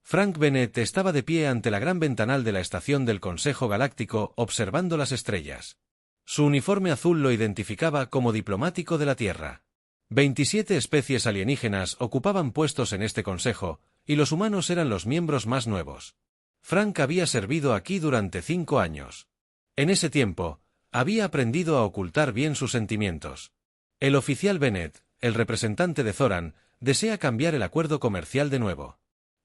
Frank Bennett estaba de pie ante la gran ventanal de la estación del Consejo Galáctico observando las estrellas. Su uniforme azul lo identificaba como diplomático de la Tierra. 27 especies alienígenas ocupaban puestos en este consejo, y los humanos eran los miembros más nuevos. Frank había servido aquí durante 5 años. En ese tiempo, había aprendido a ocultar bien sus sentimientos. El oficial Bennett, el representante de Zoran, desea cambiar el acuerdo comercial de nuevo.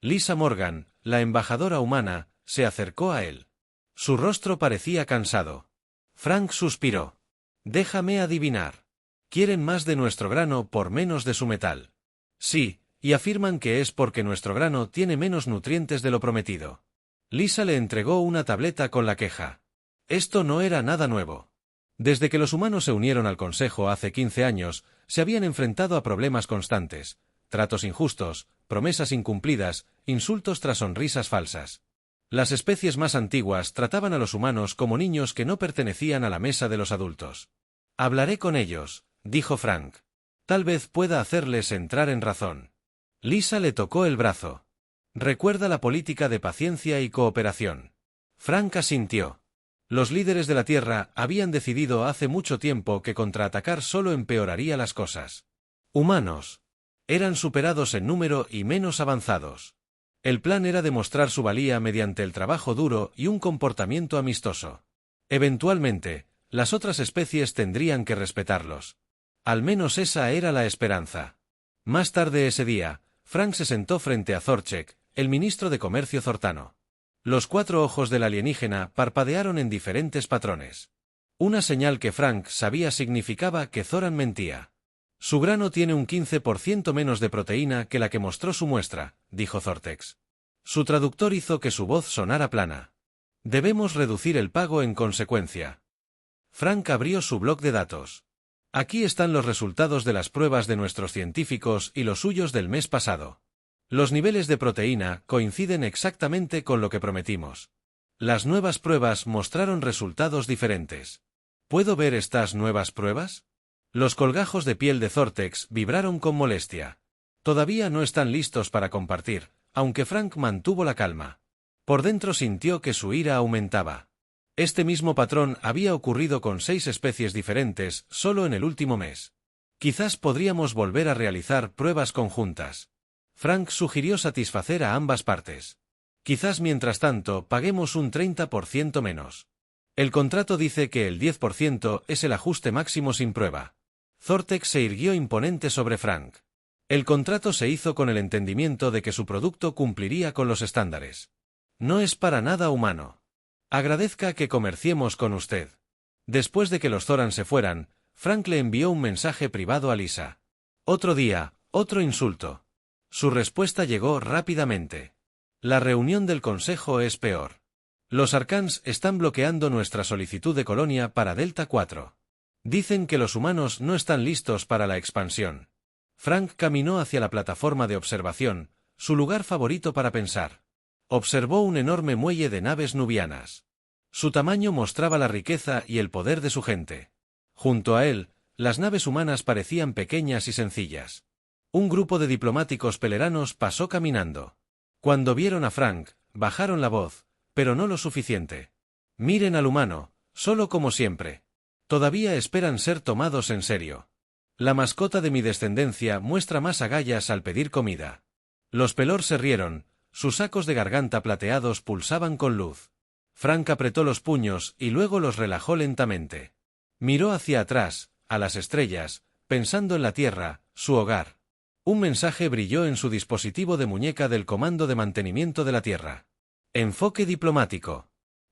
Lisa Morgan, la embajadora humana, se acercó a él. Su rostro parecía cansado. Frank suspiró. Déjame adivinar. Quieren más de nuestro grano por menos de su metal. Sí, y afirman que es porque nuestro grano tiene menos nutrientes de lo prometido. Lisa le entregó una tableta con la queja. Esto no era nada nuevo. Desde que los humanos se unieron al Consejo hace 15 años, se habían enfrentado a problemas constantes, tratos injustos, promesas incumplidas, insultos tras sonrisas falsas. Las especies más antiguas trataban a los humanos como niños que no pertenecían a la mesa de los adultos. Hablaré con ellos, dijo Frank. Tal vez pueda hacerles entrar en razón. Lisa le tocó el brazo. Recuerda la política de paciencia y cooperación. Frank asintió. Los líderes de la Tierra habían decidido hace mucho tiempo que contraatacar solo empeoraría las cosas. Humanos. Eran superados en número y menos avanzados. El plan era demostrar su valía mediante el trabajo duro y un comportamiento amistoso. Eventualmente, las otras especies tendrían que respetarlos. Al menos esa era la esperanza. Más tarde ese día, Frank se sentó frente a Zorchek, el ministro de Comercio zortano. Los 4 ojos del alienígena parpadearon en diferentes patrones. Una señal que Frank sabía significaba que Zoran mentía. Su grano tiene un 15% menos de proteína que la que mostró su muestra, dijo Zortex. Su traductor hizo que su voz sonara plana. Debemos reducir el pago en consecuencia. Frank abrió su bloc de datos. Aquí están los resultados de las pruebas de nuestros científicos y los suyos del mes pasado. Los niveles de proteína coinciden exactamente con lo que prometimos. Las nuevas pruebas mostraron resultados diferentes. ¿Puedo ver estas nuevas pruebas? Los colgajos de piel de Zortex vibraron con molestia. Todavía no están listos para compartir, aunque Frank mantuvo la calma. Por dentro sintió que su ira aumentaba. Este mismo patrón había ocurrido con 6 especies diferentes solo en el último mes. Quizás podríamos volver a realizar pruebas conjuntas. Frank sugirió satisfacer a ambas partes. Quizás mientras tanto paguemos un 30% menos. El contrato dice que el 10% es el ajuste máximo sin prueba. Zortex se irguió imponente sobre Frank. El contrato se hizo con el entendimiento de que su producto cumpliría con los estándares. No es para nada humano. Agradezca que comerciemos con usted. Después de que los Zoran se fueran, Frank le envió un mensaje privado a Lisa. Otro día, otro insulto. Su respuesta llegó rápidamente. La reunión del Consejo es peor. Los Arcans están bloqueando nuestra solicitud de colonia para Delta 4. Dicen que los humanos no están listos para la expansión. Frank caminó hacia la plataforma de observación, su lugar favorito para pensar. Observó un enorme muelle de naves nubianas. Su tamaño mostraba la riqueza y el poder de su gente. Junto a él, las naves humanas parecían pequeñas y sencillas. Un grupo de diplomáticos peleranos pasó caminando. Cuando vieron a Frank, bajaron la voz, pero no lo suficiente. Miren al humano, solo como siempre. Todavía esperan ser tomados en serio. La mascota de mi descendencia muestra más agallas al pedir comida. Los Pelor se rieron, sus sacos de garganta plateados pulsaban con luz. Frank apretó los puños y luego los relajó lentamente. Miró hacia atrás, a las estrellas, pensando en la Tierra, su hogar. Un mensaje brilló en su dispositivo de muñeca del Comando de Mantenimiento de la Tierra. Enfoque diplomático.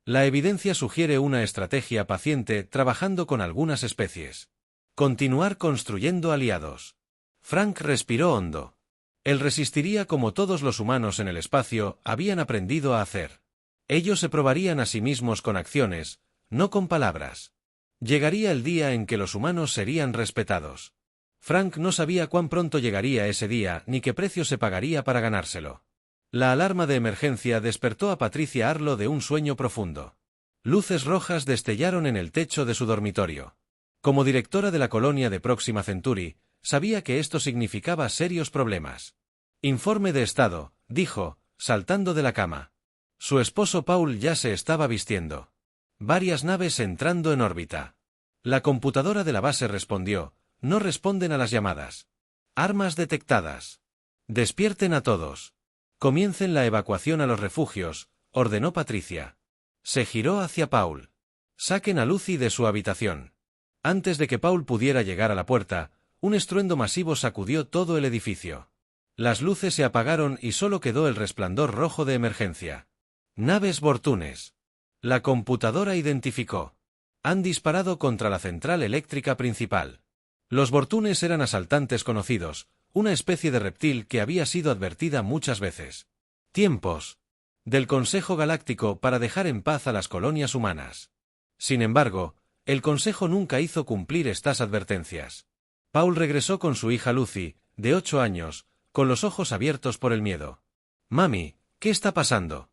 La evidencia sugiere una estrategia paciente trabajando con algunas especies. Continuar construyendo aliados. Frank respiró hondo. Él resistiría como todos los humanos en el espacio habían aprendido a hacer. Ellos se probarían a sí mismos con acciones, no con palabras. Llegaría el día en que los humanos serían respetados. Frank no sabía cuán pronto llegaría ese día ni qué precio se pagaría para ganárselo. La alarma de emergencia despertó a Patricia Arlo de un sueño profundo. Luces rojas destellaron en el techo de su dormitorio. Como directora de la colonia de Próxima Century, sabía que esto significaba serios problemas. Informe de estado, dijo, saltando de la cama. Su esposo Paul ya se estaba vistiendo. Varias naves entrando en órbita. La computadora de la base respondió, no responden a las llamadas. Armas detectadas. Despierten a todos. Comiencen la evacuación a los refugios, ordenó Patricia. Se giró hacia Paul. Saquen a Lucy de su habitación. Antes de que Paul pudiera llegar a la puerta, un estruendo masivo sacudió todo el edificio. Las luces se apagaron y solo quedó el resplandor rojo de emergencia. Naves Vortunes. La computadora identificó. Han disparado contra la central eléctrica principal. Los Vortunes eran asaltantes conocidos, una especie de reptil que había sido advertida muchas veces. Tiempos del Consejo Galáctico para dejar en paz a las colonias humanas. Sin embargo, el Consejo nunca hizo cumplir estas advertencias. Paul regresó con su hija Lucy, de 8 años, con los ojos abiertos por el miedo. «Mami, ¿qué está pasando?»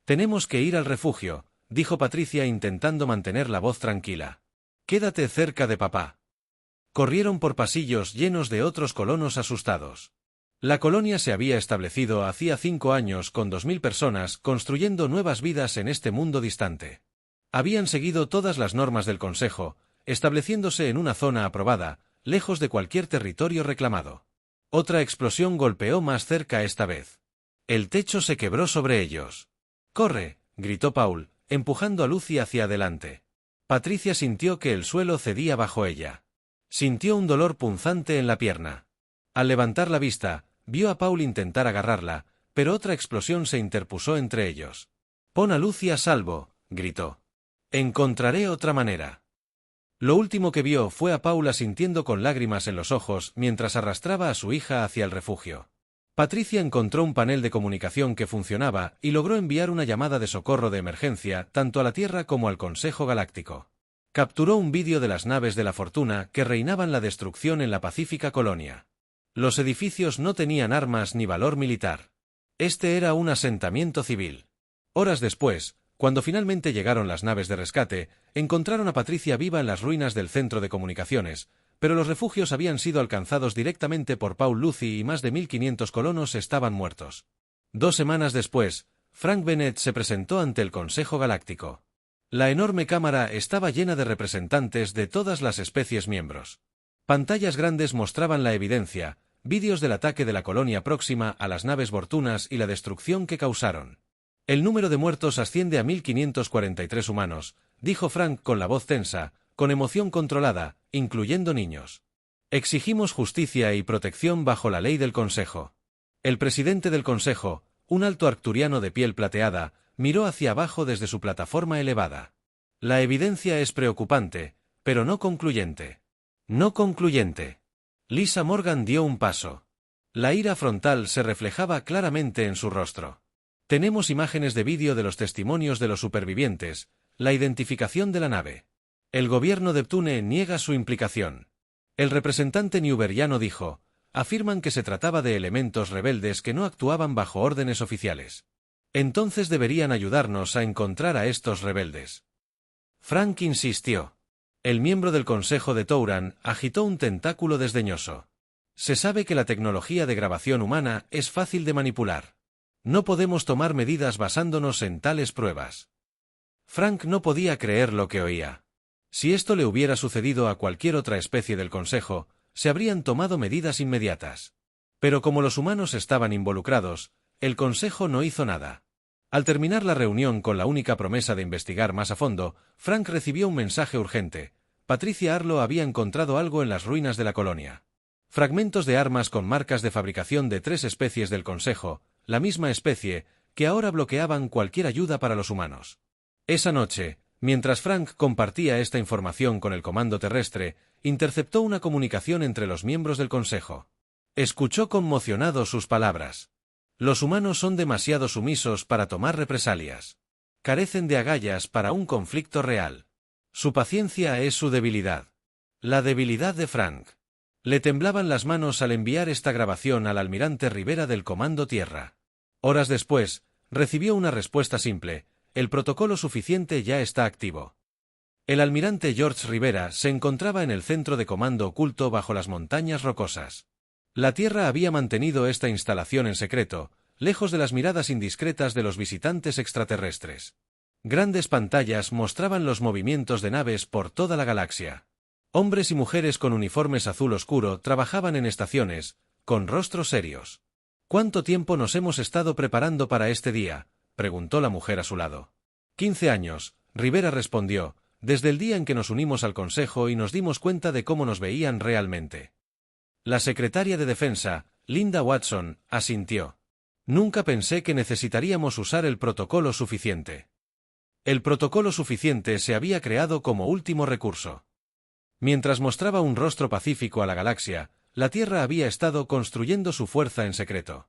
«Tenemos que ir al refugio», dijo Patricia intentando mantener la voz tranquila. «Quédate cerca de papá». Corrieron por pasillos llenos de otros colonos asustados. La colonia se había establecido hacía 5 años con 2000 personas construyendo nuevas vidas en este mundo distante. Habían seguido todas las normas del Consejo, estableciéndose en una zona aprobada, lejos de cualquier territorio reclamado. Otra explosión golpeó más cerca esta vez. El techo se quebró sobre ellos. «¡Corre!», gritó Paul, empujando a Lucy hacia adelante. Patricia sintió que el suelo cedía bajo ella. Sintió un dolor punzante en la pierna. Al levantar la vista, vio a Paul intentar agarrarla, pero otra explosión se interpuso entre ellos. «Pon a Lucy a salvo», gritó. «Encontraré otra manera». Lo último que vio fue a Paul asintiendo con lágrimas en los ojos mientras arrastraba a su hija hacia el refugio. Patricia encontró un panel de comunicación que funcionaba y logró enviar una llamada de socorro de emergencia tanto a la Tierra como al Consejo Galáctico. Capturó un vídeo de las naves de la fortuna que reinaban la destrucción en la pacífica colonia. Los edificios no tenían armas ni valor militar. Este era un asentamiento civil. Horas después, cuando finalmente llegaron las naves de rescate, encontraron a Patricia viva en las ruinas del centro de comunicaciones, pero los refugios habían sido alcanzados directamente por Paul, Lucy y más de 1500 colonos estaban muertos. 2 semanas después, Frank Bennett se presentó ante el Consejo Galáctico. La enorme cámara estaba llena de representantes de todas las especies miembros. Pantallas grandes mostraban la evidencia, vídeos del ataque de la colonia próxima a las naves Vortunas y la destrucción que causaron. «El número de muertos asciende a 1543 humanos», dijo Frank con la voz tensa, con emoción controlada, incluyendo niños. «Exigimos justicia y protección bajo la ley del Consejo». El presidente del Consejo, un alto arcturiano de piel plateada, miró hacia abajo desde su plataforma elevada. «La evidencia es preocupante, pero no concluyente». «No concluyente». Lisa Morgan dio un paso. La ira frontal se reflejaba claramente en su rostro. «Tenemos imágenes de vídeo de los testimonios de los supervivientes, la identificación de la nave. El gobierno de Ptune niega su implicación». El representante newberiano dijo, «Afirman que se trataba de elementos rebeldes que no actuaban bajo órdenes oficiales. Entonces deberían ayudarnos a encontrar a estos rebeldes». Frank insistió. El miembro del Consejo de Touran agitó un tentáculo desdeñoso. «Se sabe que la tecnología de grabación humana es fácil de manipular. No podemos tomar medidas basándonos en tales pruebas». Frank no podía creer lo que oía. Si esto le hubiera sucedido a cualquier otra especie del Consejo, se habrían tomado medidas inmediatas. Pero como los humanos estaban involucrados, el Consejo no hizo nada. Al terminar la reunión con la única promesa de investigar más a fondo, Frank recibió un mensaje urgente. Patricia Arlo había encontrado algo en las ruinas de la colonia. Fragmentos de armas con marcas de fabricación de 3 especies del Consejo, la misma especie, que ahora bloqueaban cualquier ayuda para los humanos. Esa noche, mientras Frank compartía esta información con el comando terrestre, interceptó una comunicación entre los miembros del Consejo. Escuchó conmocionado sus palabras. «Los humanos son demasiado sumisos para tomar represalias. Carecen de agallas para un conflicto real. Su paciencia es su debilidad». La debilidad de Frank. Le temblaban las manos al enviar esta grabación al almirante Rivera del Comando Tierra. Horas después, recibió una respuesta simple: «El protocolo suficiente ya está activo». El almirante George Rivera se encontraba en el centro de comando oculto bajo las montañas rocosas. La Tierra había mantenido esta instalación en secreto, lejos de las miradas indiscretas de los visitantes extraterrestres. Grandes pantallas mostraban los movimientos de naves por toda la galaxia. Hombres y mujeres con uniformes azul oscuro trabajaban en estaciones, con rostros serios. ¿Cuánto tiempo nos hemos estado preparando para este día?, preguntó la mujer a su lado. 15 años, Rivera respondió, desde el día en que nos unimos al Consejo y nos dimos cuenta de cómo nos veían realmente. La secretaria de Defensa, Linda Watson, asintió. Nunca pensé que necesitaríamos usar el protocolo suficiente. El protocolo suficiente se había creado como último recurso. Mientras mostraba un rostro pacífico a la galaxia, la Tierra había estado construyendo su fuerza en secreto.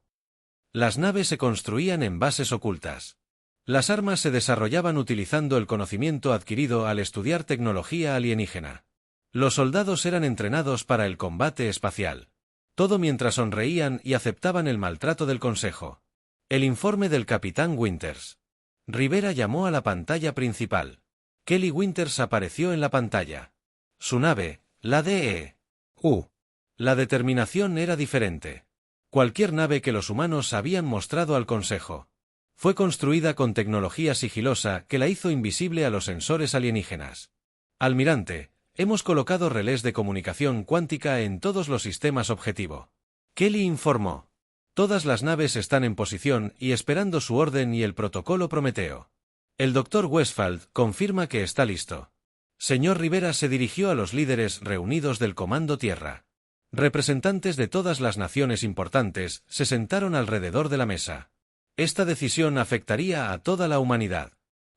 Las naves se construían en bases ocultas. Las armas se desarrollaban utilizando el conocimiento adquirido al estudiar tecnología alienígena. Los soldados eran entrenados para el combate espacial. Todo mientras sonreían y aceptaban el maltrato del Consejo. El informe del capitán Winters. Rivera llamó a la pantalla principal. Kelly Winters apareció en la pantalla. Su nave, la DE-U. La determinación era diferente. Cualquier nave que los humanos habían mostrado al Consejo. Fue construida con tecnología sigilosa que la hizo invisible a los sensores alienígenas. Almirante, hemos colocado relés de comunicación cuántica en todos los sistemas objetivo. Kelly informó. Todas las naves están en posición y esperando su orden y el protocolo Prometeo. El Dr. Westphal confirma que está listo. Señor Rivera se dirigió a los líderes reunidos del Comando Tierra. Representantes de todas las naciones importantes se sentaron alrededor de la mesa. Esta decisión afectaría a toda la humanidad.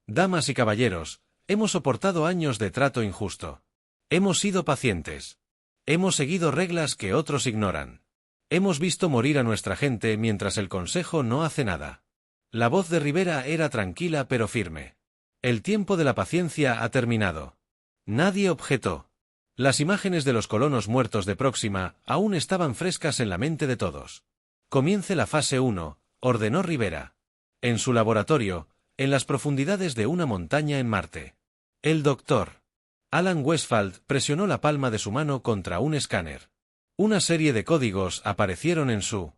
Damas y caballeros, hemos soportado años de trato injusto. Hemos sido pacientes. Hemos seguido reglas que otros ignoran. Hemos visto morir a nuestra gente mientras el Consejo no hace nada. La voz de Rivera era tranquila pero firme. El tiempo de la paciencia ha terminado. Nadie objetó. Las imágenes de los colonos muertos de Próxima aún estaban frescas en la mente de todos. Comience la fase 1, ordenó Rivera. En su laboratorio, en las profundidades de una montaña en Marte. El doctor Alan Westphal presionó la palma de su mano contra un escáner. Una serie de códigos aparecieron en su.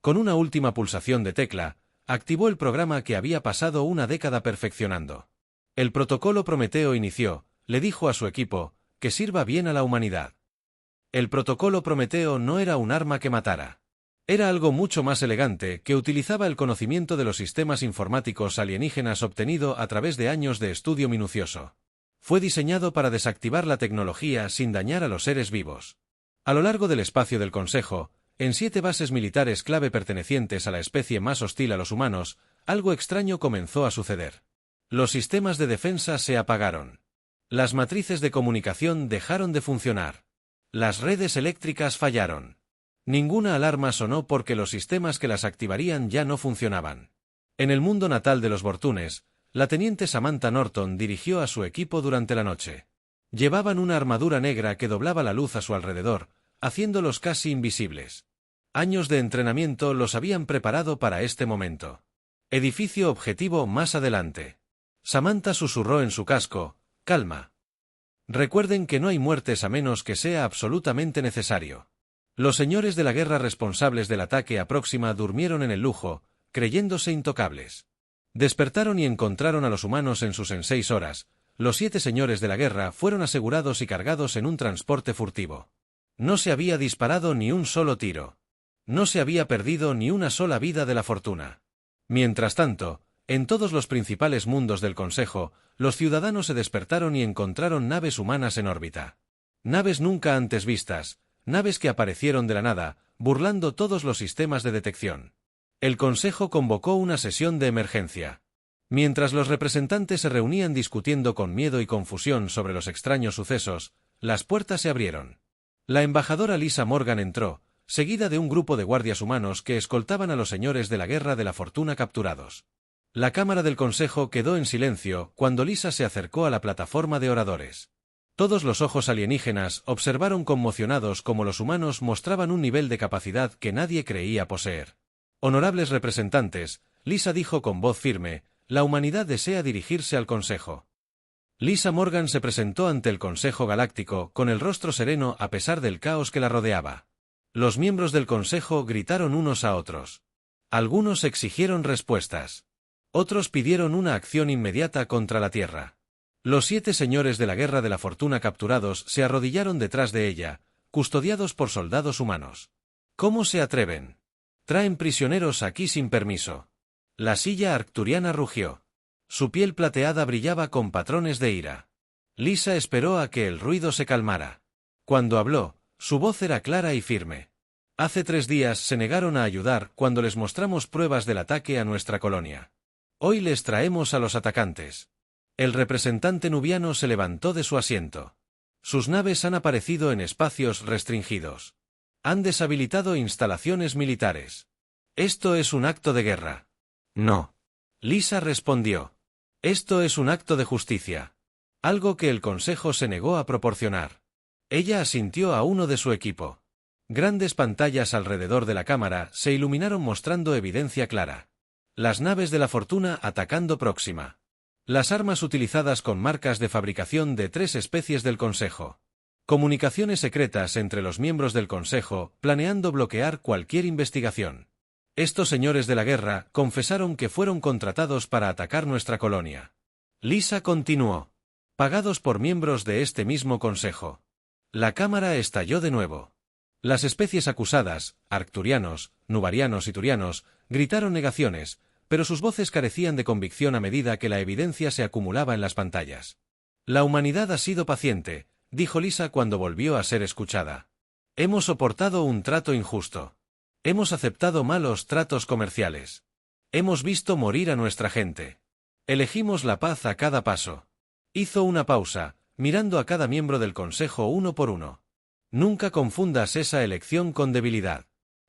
Con una última pulsación de tecla, activó el programa que había pasado una década perfeccionando. El protocolo Prometeo inició, le dijo a su equipo, que sirva bien a la humanidad. El protocolo Prometeo no era un arma que matara. Era algo mucho más elegante que utilizaba el conocimiento de los sistemas informáticos alienígenas obtenido a través de años de estudio minucioso. Fue diseñado para desactivar la tecnología sin dañar a los seres vivos. A lo largo del espacio del Consejo, en 7 bases militares clave pertenecientes a la especie más hostil a los humanos, algo extraño comenzó a suceder. Los sistemas de defensa se apagaron. Las matrices de comunicación dejaron de funcionar. Las redes eléctricas fallaron. Ninguna alarma sonó porque los sistemas que las activarían ya no funcionaban. En el mundo natal de los Bortunes, la teniente Samantha Norton dirigió a su equipo durante la noche. Llevaban una armadura negra que doblaba la luz a su alrededor, haciéndolos casi invisibles. Años de entrenamiento los habían preparado para este momento. Edificio objetivo más adelante. Samantha susurró en su casco, calma. Recuerden que no hay muertes a menos que sea absolutamente necesario. Los señores de la guerra responsables del ataque a Próxima durmieron en el lujo, creyéndose intocables. Despertaron y encontraron a los humanos en sus en 6 horas. Los 7 señores de la guerra fueron asegurados y cargados en un transporte furtivo. No se había disparado ni un solo tiro. No se había perdido ni una sola vida de la fortuna. Mientras tanto, en todos los principales mundos del Consejo, los ciudadanos se despertaron y encontraron naves humanas en órbita. Naves nunca antes vistas, naves que aparecieron de la nada, burlando todos los sistemas de detección. El Consejo convocó una sesión de emergencia. Mientras los representantes se reunían discutiendo con miedo y confusión sobre los extraños sucesos, las puertas se abrieron. La embajadora Lisa Morgan entró, seguida de un grupo de guardias humanos que escoltaban a los señores de la guerra de la fortuna capturados. La Cámara del Consejo quedó en silencio cuando Lisa se acercó a la plataforma de oradores. Todos los ojos alienígenas observaron conmocionados cómo los humanos mostraban un nivel de capacidad que nadie creía poseer. Honorables representantes, Lisa dijo con voz firme, la humanidad desea dirigirse al Consejo. Lisa Morgan se presentó ante el Consejo Galáctico con el rostro sereno a pesar del caos que la rodeaba. Los miembros del Consejo gritaron unos a otros. Algunos exigieron respuestas. Otros pidieron una acción inmediata contra la Tierra. Los 7 señores de la Guerra de la Fortuna capturados se arrodillaron detrás de ella, custodiados por soldados humanos. ¿Cómo se atreven? Traen prisioneros aquí sin permiso. La silla arcturiana rugió. Su piel plateada brillaba con patrones de ira. Lisa esperó a que el ruido se calmara. Cuando habló, su voz era clara y firme. Hace 3 días se negaron a ayudar cuando les mostramos pruebas del ataque a nuestra colonia. Hoy les traemos a los atacantes. El representante nubiano se levantó de su asiento. Sus naves han aparecido en espacios restringidos. Han deshabilitado instalaciones militares. Esto es un acto de guerra. No. Lisa respondió. Esto es un acto de justicia. Algo que el Consejo se negó a proporcionar. Ella asintió a uno de su equipo. Grandes pantallas alrededor de la cámara se iluminaron mostrando evidencia clara. Las naves de la fortuna atacando próxima. Las armas utilizadas con marcas de fabricación de 3 especies del Consejo. Comunicaciones secretas entre los miembros del Consejo, planeando bloquear cualquier investigación. Estos señores de la guerra confesaron que fueron contratados para atacar nuestra colonia. Lisa continuó. Pagados por miembros de este mismo Consejo. La cámara estalló de nuevo. Las especies acusadas, arcturianos, nubarianos y turianos, gritaron negaciones, pero sus voces carecían de convicción a medida que la evidencia se acumulaba en las pantallas. La humanidad ha sido paciente, dijo Lisa cuando volvió a ser escuchada. Hemos soportado un trato injusto. Hemos aceptado malos tratos comerciales. Hemos visto morir a nuestra gente. Elegimos la paz a cada paso. Hizo una pausa, mirando a cada miembro del Consejo uno por uno. Nunca confundas esa elección con debilidad.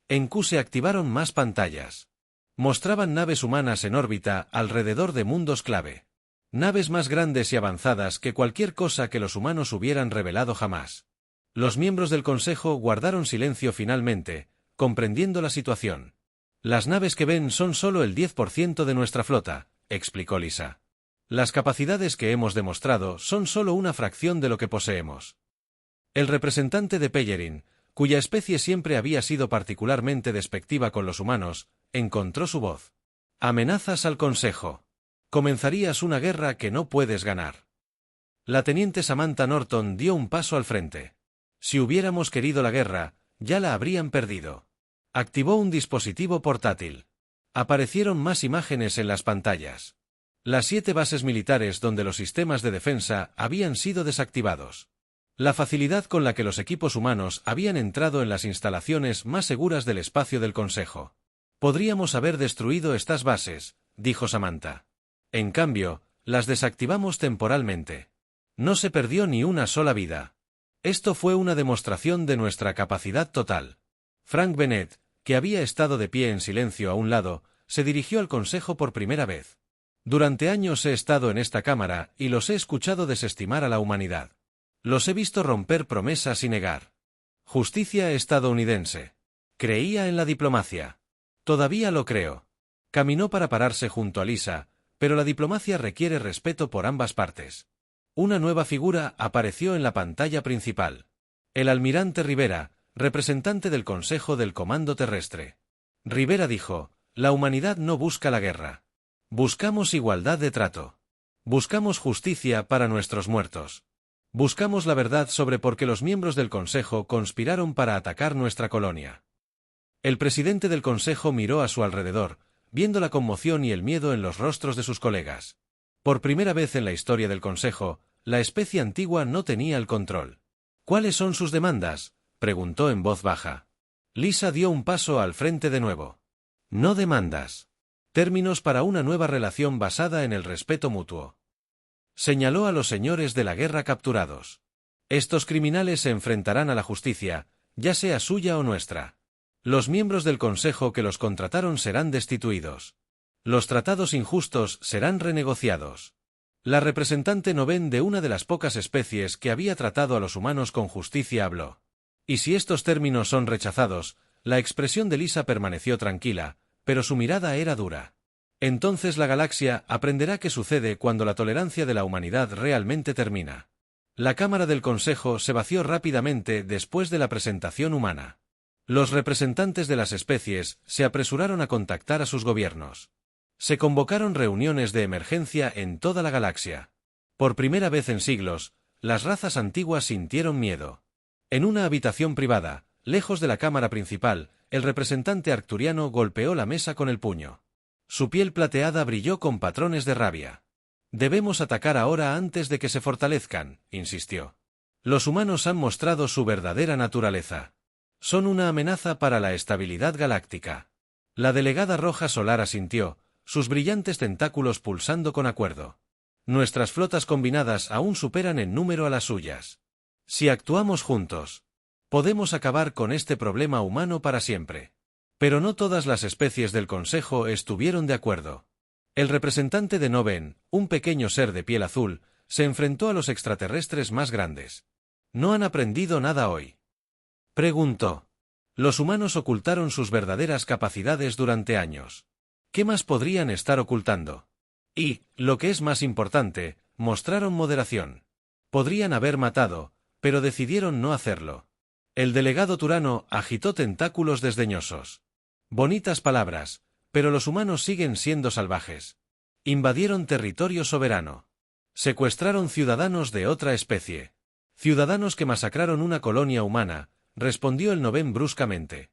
En Q se activaron más pantallas. Mostraban naves humanas en órbita alrededor de mundos clave. Naves más grandes y avanzadas que cualquier cosa que los humanos hubieran revelado jamás. Los miembros del Consejo guardaron silencio finalmente, comprendiendo la situación. Las naves que ven son solo el 10% de nuestra flota, explicó Lisa. Las capacidades que hemos demostrado son solo una fracción de lo que poseemos. El representante de Pellerin, cuya especie siempre había sido particularmente despectiva con los humanos, encontró su voz. Amenazas al Consejo. Comenzarías una guerra que no puedes ganar. La teniente Samantha Norton dio un paso al frente. Si hubiéramos querido la guerra, ya la habrían perdido. Activó un dispositivo portátil. Aparecieron más imágenes en las pantallas. Las 7 bases militares donde los sistemas de defensa habían sido desactivados. La facilidad con la que los equipos humanos habían entrado en las instalaciones más seguras del espacio del Consejo. Podríamos haber destruido estas bases, dijo Samantha. En cambio, las desactivamos temporalmente. No se perdió ni una sola vida. Esto fue una demostración de nuestra capacidad total. Frank Bennett, que había estado de pie en silencio a un lado, se dirigió al Consejo por primera vez. Durante años he estado en esta cámara y los he escuchado desestimar a la humanidad. Los he visto romper promesas y negar. Justicia estadounidense. Creía en la diplomacia. Todavía lo creo. Caminó para pararse junto a Lisa, pero la diplomacia requiere respeto por ambas partes. Una nueva figura apareció en la pantalla principal. El almirante Rivera, representante del Consejo del Comando Terrestre. Rivera dijo, la humanidad no busca la guerra. Buscamos igualdad de trato. Buscamos justicia para nuestros muertos. Buscamos la verdad sobre por qué los miembros del Consejo conspiraron para atacar nuestra colonia. El presidente del Consejo miró a su alrededor, viendo la conmoción y el miedo en los rostros de sus colegas. Por primera vez en la historia del Consejo, la especie antigua no tenía el control. ¿Cuáles son sus demandas?, preguntó en voz baja. Lisa dio un paso al frente de nuevo. No demandas. Términos para una nueva relación basada en el respeto mutuo. Señaló a los señores de la guerra capturados. Estos criminales se enfrentarán a la justicia, ya sea suya o nuestra. Los miembros del Consejo que los contrataron serán destituidos. Los tratados injustos serán renegociados. La representante Noven de una de las pocas especies que había tratado a los humanos con justicia habló. Y si estos términos son rechazados, la expresión de Lisa permaneció tranquila, pero su mirada era dura. Entonces la galaxia aprenderá qué sucede cuando la tolerancia de la humanidad realmente termina. La cámara del Consejo se vació rápidamente después de la presentación humana. Los representantes de las especies se apresuraron a contactar a sus gobiernos. Se convocaron reuniones de emergencia en toda la galaxia. Por primera vez en siglos, las razas antiguas sintieron miedo. En una habitación privada, lejos de la cámara principal, el representante arcturiano golpeó la mesa con el puño. Su piel plateada brilló con patrones de rabia. «Debemos atacar ahora antes de que se fortalezcan», insistió. «Los humanos han mostrado su verdadera naturaleza. Son una amenaza para la estabilidad galáctica». La delegada roja solar asintió, sus brillantes tentáculos pulsando con acuerdo. «Nuestras flotas combinadas aún superan en número a las suyas. Si actuamos juntos, podemos acabar con este problema humano para siempre». Pero no todas las especies del Consejo estuvieron de acuerdo. El representante de Noven, un pequeño ser de piel azul, se enfrentó a los extraterrestres más grandes. «¿No han aprendido nada hoy?», preguntó. «Los humanos ocultaron sus verdaderas capacidades durante años. ¿Qué más podrían estar ocultando? Y, lo que es más importante, mostraron moderación. Podrían haber matado, pero decidieron no hacerlo». El delegado Turano agitó tentáculos desdeñosos. «Bonitas palabras, pero los humanos siguen siendo salvajes. Invadieron territorio soberano. Secuestraron ciudadanos de otra especie. Ciudadanos que masacraron una colonia humana», respondió el Noven bruscamente.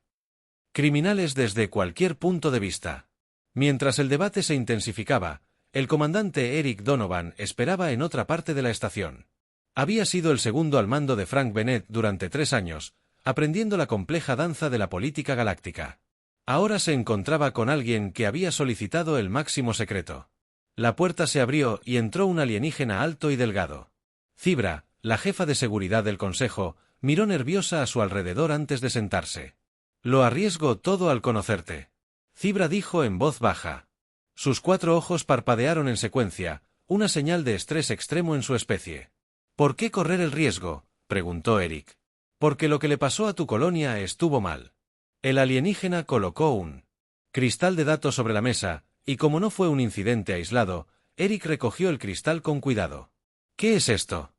«Criminales desde cualquier punto de vista». Mientras el debate se intensificaba, el comandante Eric Donovan esperaba en otra parte de la estación. Había sido el segundo al mando de Frank Bennett durante 3 años, aprendiendo la compleja danza de la política galáctica. Ahora se encontraba con alguien que había solicitado el máximo secreto. La puerta se abrió y entró un alienígena alto y delgado. Cibra, la jefa de seguridad del Consejo, miró nerviosa a su alrededor antes de sentarse. «Lo arriesgo todo al conocerte», Cibra dijo en voz baja. Sus 4 ojos parpadearon en secuencia, una señal de estrés extremo en su especie. «¿Por qué correr el riesgo?», preguntó Eric. «Porque lo que le pasó a tu colonia estuvo mal». El alienígena colocó un cristal de datos sobre la mesa, y como no fue un incidente aislado, Eric recogió el cristal con cuidado. «¿Qué es esto?».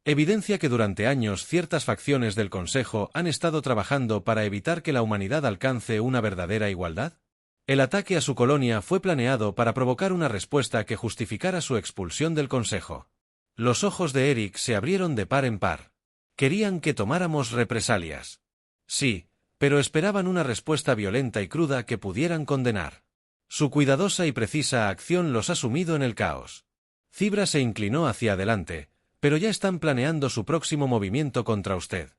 «Evidencia que durante años ciertas facciones del Consejo han estado trabajando para evitar que la humanidad alcance una verdadera igualdad. El ataque a su colonia fue planeado para provocar una respuesta que justificara su expulsión del Consejo». Los ojos de Eric se abrieron de par en par. «Querían que tomáramos represalias». «Sí, pero esperaban una respuesta violenta y cruda que pudieran condenar. Su cuidadosa y precisa acción los ha sumido en el caos». Cibra se inclinó hacia adelante, «pero ya están planeando su próximo movimiento contra usted».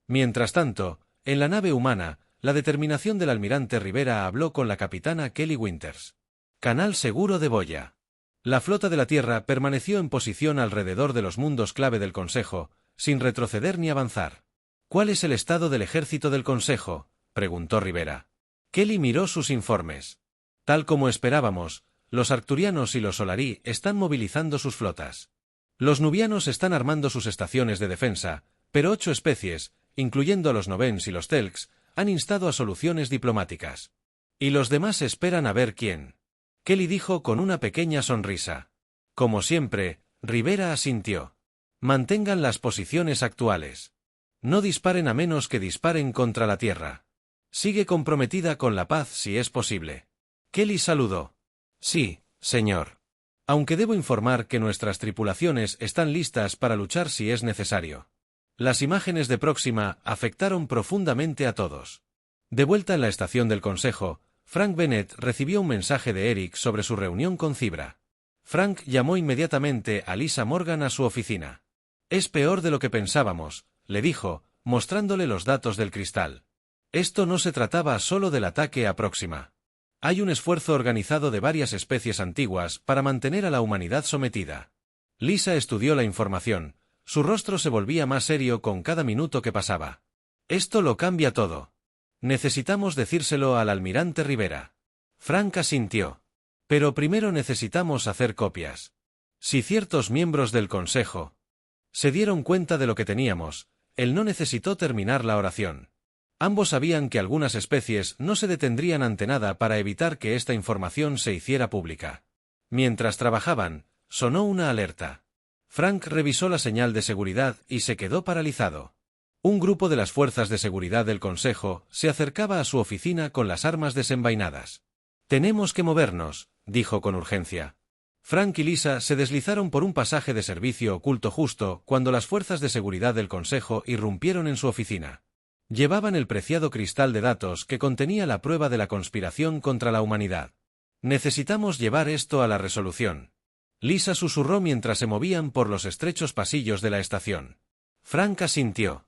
Mientras tanto, en la nave humana, la determinación del almirante Rivera habló con la capitana Kelly Winters. «Canal seguro de Boya». La flota de la Tierra permaneció en posición alrededor de los mundos clave del Consejo, sin retroceder ni avanzar. «¿Cuál es el estado del ejército del Consejo?», preguntó Rivera. Kelly miró sus informes. «Tal como esperábamos, los arcturianos y los solarí están movilizando sus flotas. Los nubianos están armando sus estaciones de defensa, pero 8 especies, incluyendo a los Novens y los Telks, han instado a soluciones diplomáticas. Y los demás esperan a ver quién». Kelly dijo con una pequeña sonrisa. Como siempre, Rivera asintió. «Mantengan las posiciones actuales. No disparen a menos que disparen contra la Tierra. Sigue comprometida con la paz si es posible». Kelly saludó. «Sí, señor. Aunque debo informar que nuestras tripulaciones están listas para luchar si es necesario». Las imágenes de Próxima afectaron profundamente a todos. De vuelta en la estación del Consejo, Frank Bennett recibió un mensaje de Eric sobre su reunión con Cibra. Frank llamó inmediatamente a Lisa Morgan a su oficina. «Es peor de lo que pensábamos», le dijo, mostrándole los datos del cristal. «Esto no se trataba solo del ataque a Próxima. Hay un esfuerzo organizado de varias especies antiguas para mantener a la humanidad sometida». Lisa estudió la información. Su rostro se volvía más serio con cada minuto que pasaba. «Esto lo cambia todo. Necesitamos decírselo al almirante Rivera». Frank asintió. «Pero primero necesitamos hacer copias. Si ciertos miembros del Consejo se dieron cuenta de lo que teníamos», él no necesitó terminar la oración. Ambos sabían que algunas especies no se detendrían ante nada para evitar que esta información se hiciera pública. Mientras trabajaban, sonó una alerta. Frank revisó la señal de seguridad y se quedó paralizado. Un grupo de las fuerzas de seguridad del Consejo se acercaba a su oficina con las armas desenvainadas. «Tenemos que movernos», dijo con urgencia. Frank y Lisa se deslizaron por un pasaje de servicio oculto justo cuando las fuerzas de seguridad del Consejo irrumpieron en su oficina. Llevaban el preciado cristal de datos que contenía la prueba de la conspiración contra la humanidad. «Necesitamos llevar esto a la resolución», Lisa susurró mientras se movían por los estrechos pasillos de la estación. Frank asintió.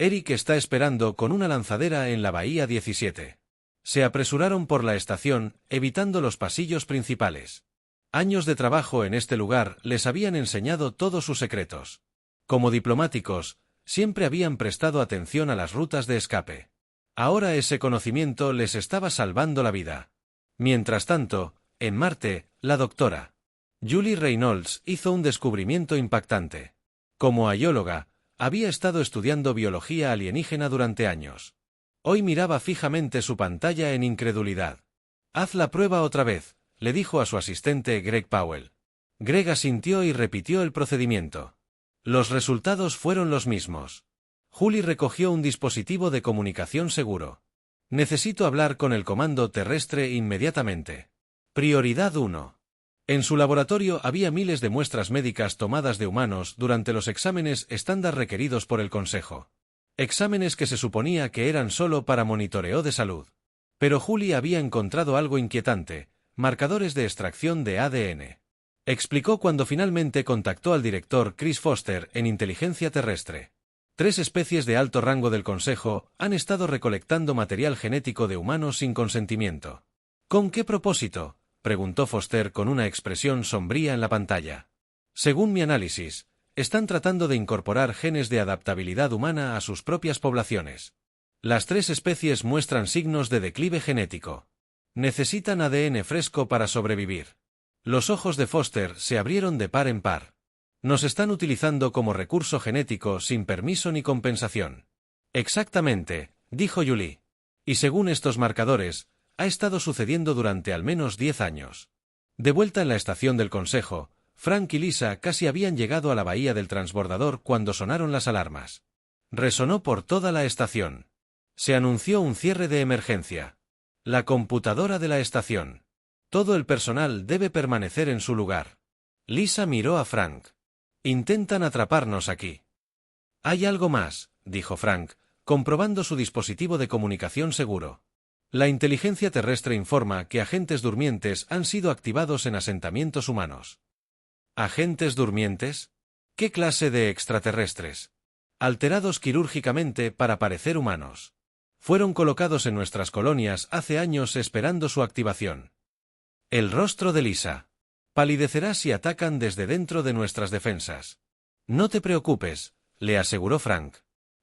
Eric está esperando con una lanzadera en la bahía 17. Se apresuraron por la estación, evitando los pasillos principales. Años de trabajo en este lugar les habían enseñado todos sus secretos. Como diplomáticos, siempre habían prestado atención a las rutas de escape. Ahora ese conocimiento les estaba salvando la vida. Mientras tanto, en Marte, la doctora Julie Reynolds hizo un descubrimiento impactante. Como aióloga, había estado estudiando biología alienígena durante años. Hoy miraba fijamente su pantalla en incredulidad. «Haz la prueba otra vez», le dijo a su asistente Greg Powell. Greg asintió y repitió el procedimiento. Los resultados fueron los mismos. Julie recogió un dispositivo de comunicación seguro. «Necesito hablar con el comando terrestre inmediatamente. Prioridad 1». En su laboratorio había miles de muestras médicas tomadas de humanos durante los exámenes estándar requeridos por el Consejo. Exámenes que se suponía que eran solo para monitoreo de salud. Pero Julie había encontrado algo inquietante: marcadores de extracción de ADN. Explicó cuando finalmente contactó al director Chris Foster en Inteligencia Terrestre. 3 especies de alto rango del Consejo han estado recolectando material genético de humanos sin consentimiento. ¿Con qué propósito?, preguntó Foster con una expresión sombría en la pantalla. Según mi análisis, están tratando de incorporar genes de adaptabilidad humana a sus propias poblaciones. Las 3 especies muestran signos de declive genético. Necesitan ADN fresco para sobrevivir. Los ojos de Foster se abrieron de par en par. Nos están utilizando como recurso genético sin permiso ni compensación. Exactamente, dijo Julie. Y según estos marcadores, ha estado sucediendo durante al menos 10 años. De vuelta en la estación del Consejo, Frank y Lisa casi habían llegado a la bahía del transbordador cuando sonaron las alarmas. Resonó por toda la estación. Se anunció un cierre de emergencia. La computadora de la estación. Todo el personal debe permanecer en su lugar. Lisa miró a Frank. Intentan atraparnos aquí. Hay algo más, dijo Frank, comprobando su dispositivo de comunicación seguro. La inteligencia terrestre informa que agentes durmientes han sido activados en asentamientos humanos. ¿Agentes durmientes? ¿Qué clase de extraterrestres? Alterados quirúrgicamente para parecer humanos. Fueron colocados en nuestras colonias hace años esperando su activación. El rostro de Lisa palidecerá si atacan desde dentro de nuestras defensas. No te preocupes, le aseguró Frank.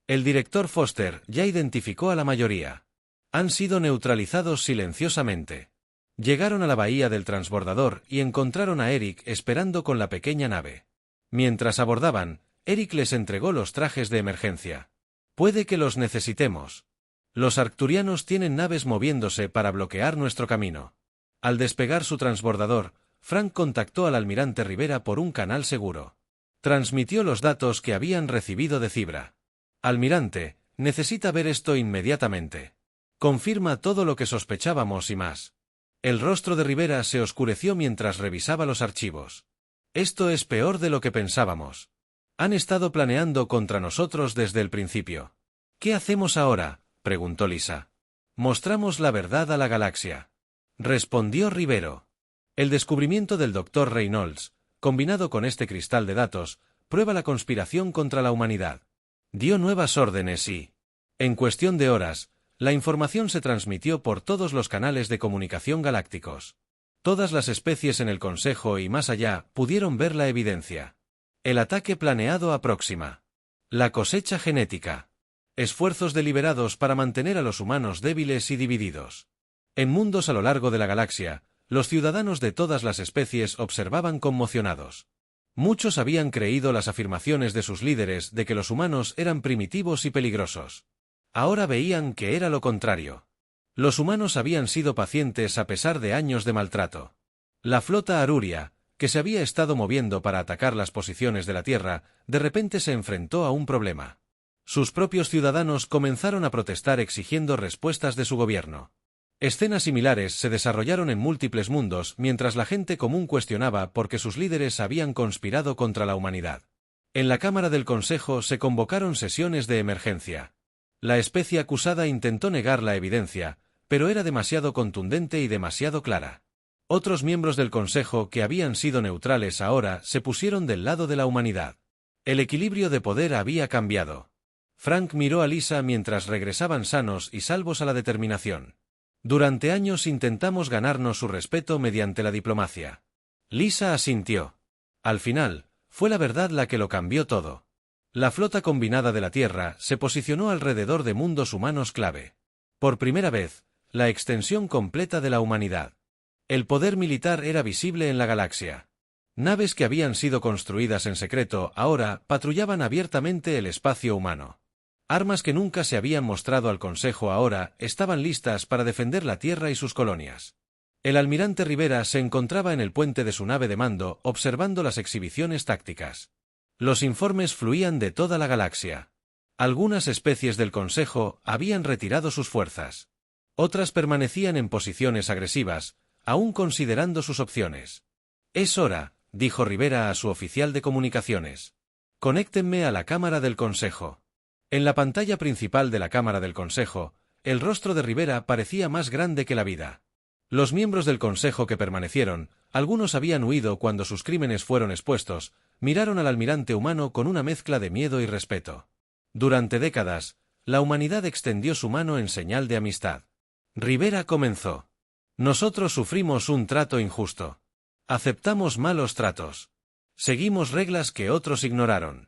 El director Foster ya identificó a la mayoría. Han sido neutralizados silenciosamente. Llegaron a la bahía del transbordador y encontraron a Eric esperando con la pequeña nave. Mientras abordaban, Eric les entregó los trajes de emergencia. Puede que los necesitemos. Los arcturianos tienen naves moviéndose para bloquear nuestro camino. Al despegar su transbordador, Frank contactó al almirante Rivera por un canal seguro. Transmitió los datos que habían recibido de Cibra. Almirante, necesita ver esto inmediatamente. Confirma todo lo que sospechábamos y más. El rostro de Rivera se oscureció mientras revisaba los archivos. Esto es peor de lo que pensábamos. Han estado planeando contra nosotros desde el principio. ¿Qué hacemos ahora?, preguntó Lisa. Mostramos la verdad a la galaxia, respondió Rivero. El descubrimiento del Dr. Reynolds, combinado con este cristal de datos, prueba la conspiración contra la humanidad. Dio nuevas órdenes y, en cuestión de horas, la información se transmitió por todos los canales de comunicación galácticos. Todas las especies en el Consejo y más allá pudieron ver la evidencia. El ataque planeado aproxima. La cosecha genética. Esfuerzos deliberados para mantener a los humanos débiles y divididos. En mundos a lo largo de la galaxia, los ciudadanos de todas las especies observaban conmocionados. Muchos habían creído las afirmaciones de sus líderes de que los humanos eran primitivos y peligrosos. Ahora veían que era lo contrario. Los humanos habían sido pacientes a pesar de años de maltrato. La flota Aruria, que se había estado moviendo para atacar las posiciones de la Tierra, de repente se enfrentó a un problema. Sus propios ciudadanos comenzaron a protestar exigiendo respuestas de su gobierno. Escenas similares se desarrollaron en múltiples mundos mientras la gente común cuestionaba por qué sus líderes habían conspirado contra la humanidad. En la Cámara del Consejo se convocaron sesiones de emergencia. La especie acusada intentó negar la evidencia, pero era demasiado contundente y demasiado clara. Otros miembros del Consejo que habían sido neutrales ahora se pusieron del lado de la humanidad. El equilibrio de poder había cambiado. Frank miró a Lisa mientras regresaban sanos y salvos a la determinación. Durante años intentamos ganarnos su respeto mediante la diplomacia. Lisa asintió. Al final, fue la verdad la que lo cambió todo. La flota combinada de la Tierra se posicionó alrededor de mundos humanos clave. Por primera vez, la extensión completa de la humanidad. El poder militar era visible en la galaxia. Naves que habían sido construidas en secreto ahora patrullaban abiertamente el espacio humano. Armas que nunca se habían mostrado al Consejo ahora estaban listas para defender la Tierra y sus colonias. El almirante Rivera se encontraba en el puente de su nave de mando observando las exhibiciones tácticas. Los informes fluían de toda la galaxia. Algunas especies del Consejo habían retirado sus fuerzas. Otras permanecían en posiciones agresivas, aún considerando sus opciones. «Es hora», dijo Rivera a su oficial de comunicaciones. «Conéctenme a la Cámara del Consejo». En la pantalla principal de la Cámara del Consejo, el rostro de Rivera parecía más grande que la vida. Los miembros del Consejo que permanecieron, algunos habían huido cuando sus crímenes fueron expuestos, miraron al almirante humano con una mezcla de miedo y respeto. Durante décadas, la humanidad extendió su mano en señal de amistad. Rivera comenzó. «Nosotros sufrimos un trato injusto. Aceptamos malos tratos. Seguimos reglas que otros ignoraron.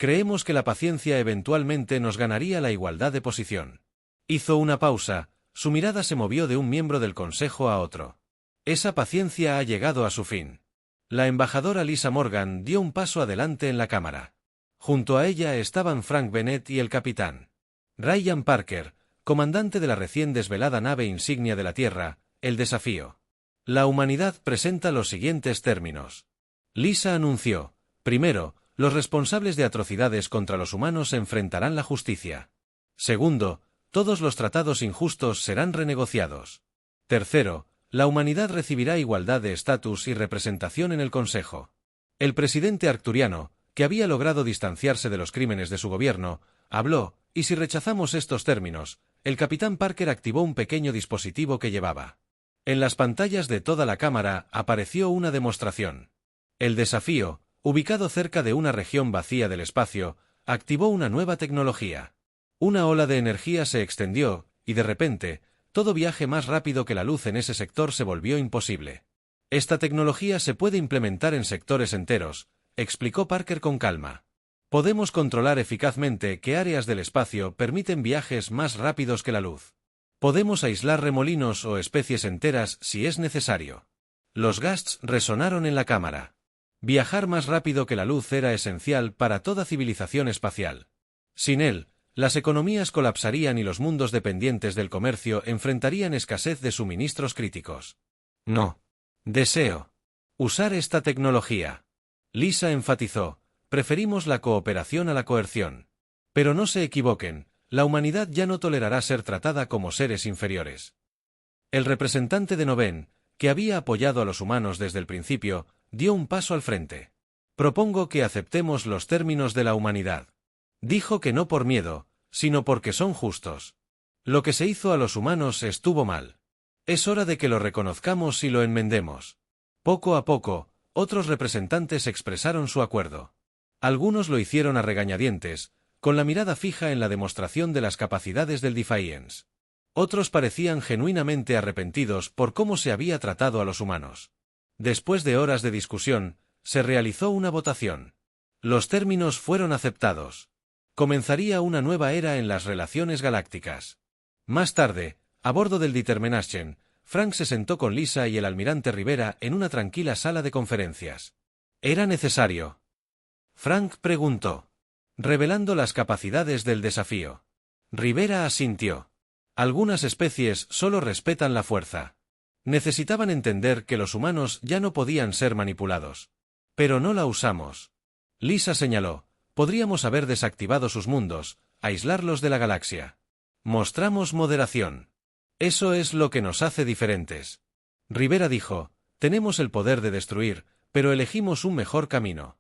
Creemos que la paciencia eventualmente nos ganaría la igualdad de posición». Hizo una pausa, su mirada se movió de un miembro del Consejo a otro. «Esa paciencia ha llegado a su fin». La embajadora Lisa Morgan dio un paso adelante en la cámara. Junto a ella estaban Frank Bennett y el capitán Ryan Parker, comandante de la recién desvelada nave insignia de la Tierra, el Desafío. La humanidad presenta los siguientes términos. Lisa anunció: primero, los responsables de atrocidades contra los humanos enfrentarán la justicia. Segundo, todos los tratados injustos serán renegociados. Tercero, la humanidad recibirá igualdad de estatus y representación en el Consejo. El presidente arcturiano, que había logrado distanciarse de los crímenes de su gobierno, habló, y si rechazamos estos términos, el capitán Parker activó un pequeño dispositivo que llevaba. En las pantallas de toda la cámara apareció una demostración. El Desafío, ubicado cerca de una región vacía del espacio, activó una nueva tecnología. Una ola de energía se extendió, y de repente, todo viaje más rápido que la luz en ese sector se volvió imposible. Esta tecnología se puede implementar en sectores enteros, explicó Parker con calma. Podemos controlar eficazmente qué áreas del espacio permiten viajes más rápidos que la luz. Podemos aislar remolinos o especies enteras si es necesario. Los ghasts resonaron en la cámara. Viajar más rápido que la luz era esencial para toda civilización espacial. Sin él, las economías colapsarían y los mundos dependientes del comercio enfrentarían escasez de suministros críticos. No. Deseo usar esta tecnología. Lisa enfatizó: preferimos la cooperación a la coerción. Pero no se equivoquen, la humanidad ya no tolerará ser tratada como seres inferiores. El representante de Noven, que había apoyado a los humanos desde el principio, dio un paso al frente. Propongo que aceptemos los términos de la humanidad. Dijo que no por miedo, sino porque son justos. Lo que se hizo a los humanos estuvo mal. Es hora de que lo reconozcamos y lo enmendemos. Poco a poco, otros representantes expresaron su acuerdo. Algunos lo hicieron a regañadientes, con la mirada fija en la demostración de las capacidades del Defiance. Otros parecían genuinamente arrepentidos por cómo se había tratado a los humanos. Después de horas de discusión, se realizó una votación. Los términos fueron aceptados. Comenzaría una nueva era en las relaciones galácticas. Más tarde, a bordo del Determination, Frank se sentó con Lisa y el almirante Rivera en una tranquila sala de conferencias. ¿Era necesario? Frank preguntó, revelando las capacidades del desafío. Rivera asintió. Algunas especies solo respetan la fuerza. Necesitaban entender que los humanos ya no podían ser manipulados. Pero no la usamos. Lisa señaló: podríamos haber desactivado sus mundos, aislarlos de la galaxia. Mostramos moderación. Eso es lo que nos hace diferentes. Rivera dijo, tenemos el poder de destruir, pero elegimos un mejor camino.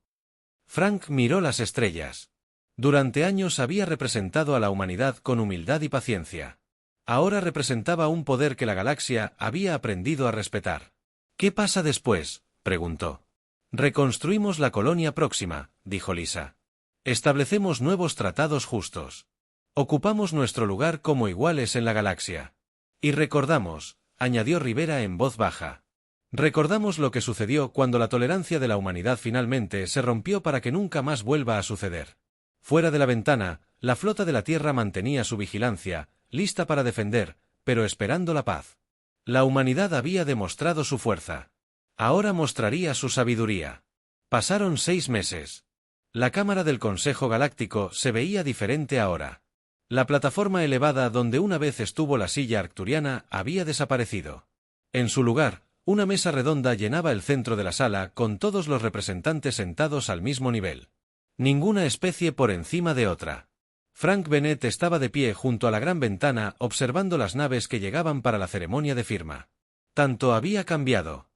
Frank miró las estrellas. Durante años había representado a la humanidad con humildad y paciencia. Ahora representaba un poder que la galaxia había aprendido a respetar. ¿Qué pasa después?, preguntó. Reconstruimos la colonia próxima, dijo Lisa. Establecemos nuevos tratados justos. Ocupamos nuestro lugar como iguales en la galaxia. Y recordamos, añadió Rivera en voz baja. Recordamos lo que sucedió cuando la tolerancia de la humanidad finalmente se rompió para que nunca más vuelva a suceder. Fuera de la ventana, la flota de la Tierra mantenía su vigilancia, lista para defender, pero esperando la paz. La humanidad había demostrado su fuerza. Ahora mostraría su sabiduría. Pasaron 6 meses. La cámara del Consejo Galáctico se veía diferente ahora. La plataforma elevada donde una vez estuvo la silla arcturiana había desaparecido. En su lugar, una mesa redonda llenaba el centro de la sala con todos los representantes sentados al mismo nivel. Ninguna especie por encima de otra. Frank Bennett estaba de pie junto a la gran ventana observando las naves que llegaban para la ceremonia de firma. Tanto había cambiado.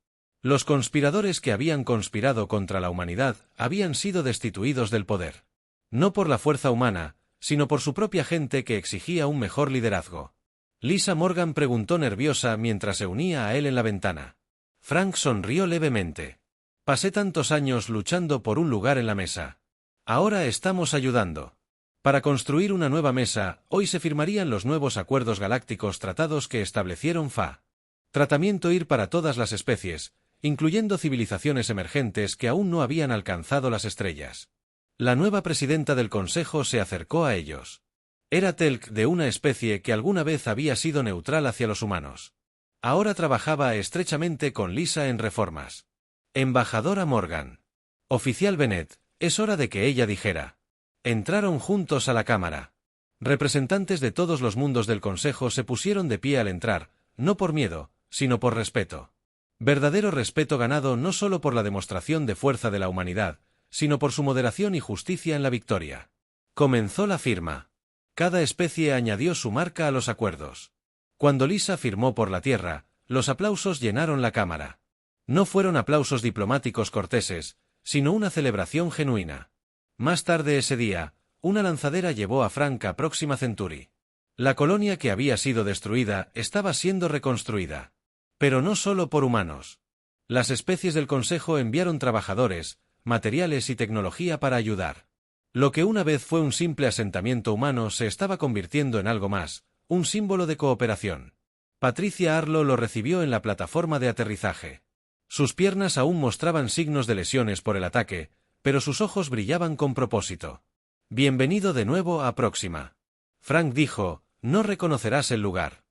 Los conspiradores que habían conspirado contra la humanidad habían sido destituidos del poder. No por la fuerza humana, sino por su propia gente que exigía un mejor liderazgo. Lisa Morgan preguntó nerviosa mientras se unía a él en la ventana. Frank sonrió levemente. Pasé tantos años luchando por un lugar en la mesa. Ahora estamos ayudando. Para construir una nueva mesa, hoy se firmarían los nuevos acuerdos galácticos tratados que establecieron FA. Tratamiento IR para todas las especies, incluyendo civilizaciones emergentes que aún no habían alcanzado las estrellas. La nueva presidenta del Consejo se acercó a ellos. Era Telk de una especie que alguna vez había sido neutral hacia los humanos. Ahora trabajaba estrechamente con Lisa en reformas. Embajadora Morgan. Oficial Bennett, es hora de que ella dijera. Entraron juntos a la cámara. Representantes de todos los mundos del Consejo se pusieron de pie al entrar, no por miedo, sino por respeto. Verdadero respeto ganado no solo por la demostración de fuerza de la humanidad, sino por su moderación y justicia en la victoria. Comenzó la firma. Cada especie añadió su marca a los acuerdos. Cuando Lisa firmó por la Tierra, los aplausos llenaron la cámara. No fueron aplausos diplomáticos corteses, sino una celebración genuina. Más tarde ese día, una lanzadera llevó a Frank a Próxima Centauri. La colonia que había sido destruida estaba siendo reconstruida. Pero no solo por humanos. Las especies del Consejo enviaron trabajadores, materiales y tecnología para ayudar. Lo que una vez fue un simple asentamiento humano se estaba convirtiendo en algo más, un símbolo de cooperación. Patricia Arlo lo recibió en la plataforma de aterrizaje. Sus piernas aún mostraban signos de lesiones por el ataque, pero sus ojos brillaban con propósito. Bienvenido de nuevo a Próxima. Frank dijo, no reconocerás el lugar.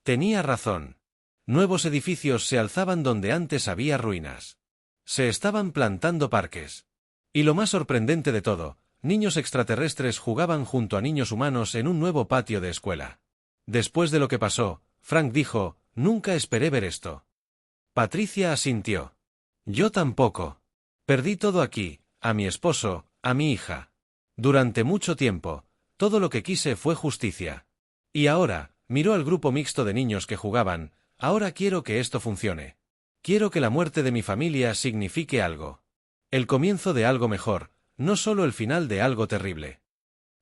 Tenía razón. Nuevos edificios se alzaban donde antes había ruinas. Se estaban plantando parques. Y lo más sorprendente de todo, niños extraterrestres jugaban junto a niños humanos en un nuevo patio de escuela. Después de lo que pasó, Frank dijo, nunca esperé ver esto. Patricia asintió. Yo tampoco. Perdí todo aquí, a mi esposo, a mi hija. Durante mucho tiempo, todo lo que quise fue justicia. Y ahora, miró al grupo mixto de niños que jugaban, ahora quiero que esto funcione. Quiero que la muerte de mi familia signifique algo. El comienzo de algo mejor, no solo el final de algo terrible.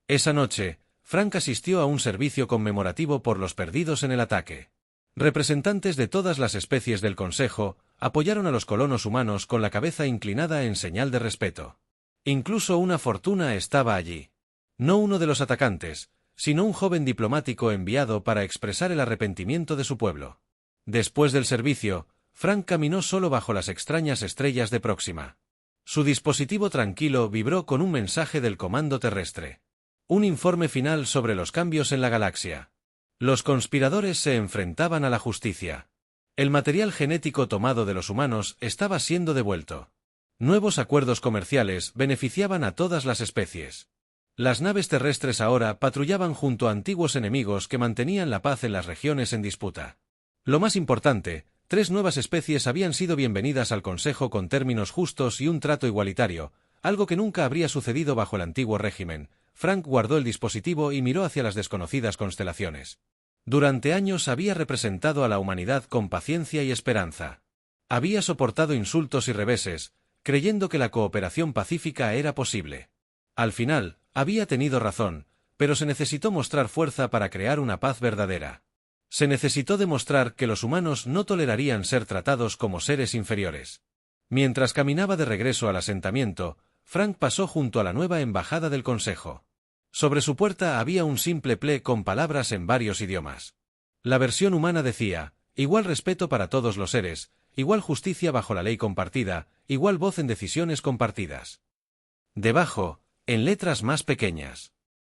Esa noche, Frank asistió a un servicio conmemorativo por los perdidos en el ataque. Representantes de todas las especies del Consejo apoyaron a los colonos humanos con la cabeza inclinada en señal de respeto. Incluso una fortuna estaba allí. No uno de los atacantes, sino un joven diplomático enviado para expresar el arrepentimiento de su pueblo. Después del servicio, Frank caminó solo bajo las extrañas estrellas de Próxima. Su dispositivo tranquilo vibró con un mensaje del comando terrestre. Un informe final sobre los cambios en la galaxia. Los conspiradores se enfrentaban a la justicia. El material genético tomado de los humanos estaba siendo devuelto. Nuevos acuerdos comerciales beneficiaban a todas las especies. Las naves terrestres ahora patrullaban junto a antiguos enemigos que mantenían la paz en las regiones en disputa. Lo más importante, 3 nuevas especies habían sido bienvenidas al Consejo con términos justos y un trato igualitario, algo que nunca habría sucedido bajo el antiguo régimen. Frank guardó el dispositivo y miró hacia las desconocidas constelaciones. Durante años había representado a la humanidad con paciencia y esperanza. Había soportado insultos y reveses, creyendo que la cooperación pacífica era posible. Al final, había tenido razón, pero se necesitó mostrar fuerza para crear una paz verdadera. Se necesitó demostrar que los humanos no tolerarían ser tratados como seres inferiores. Mientras caminaba de regreso al asentamiento, Frank pasó junto a la nueva embajada del Consejo. Sobre su puerta había un simple ple con palabras en varios idiomas. La versión humana decía: igual respeto para todos los seres, igual justicia bajo la ley compartida, igual voz en decisiones compartidas. Debajo, en letras más pequeñas: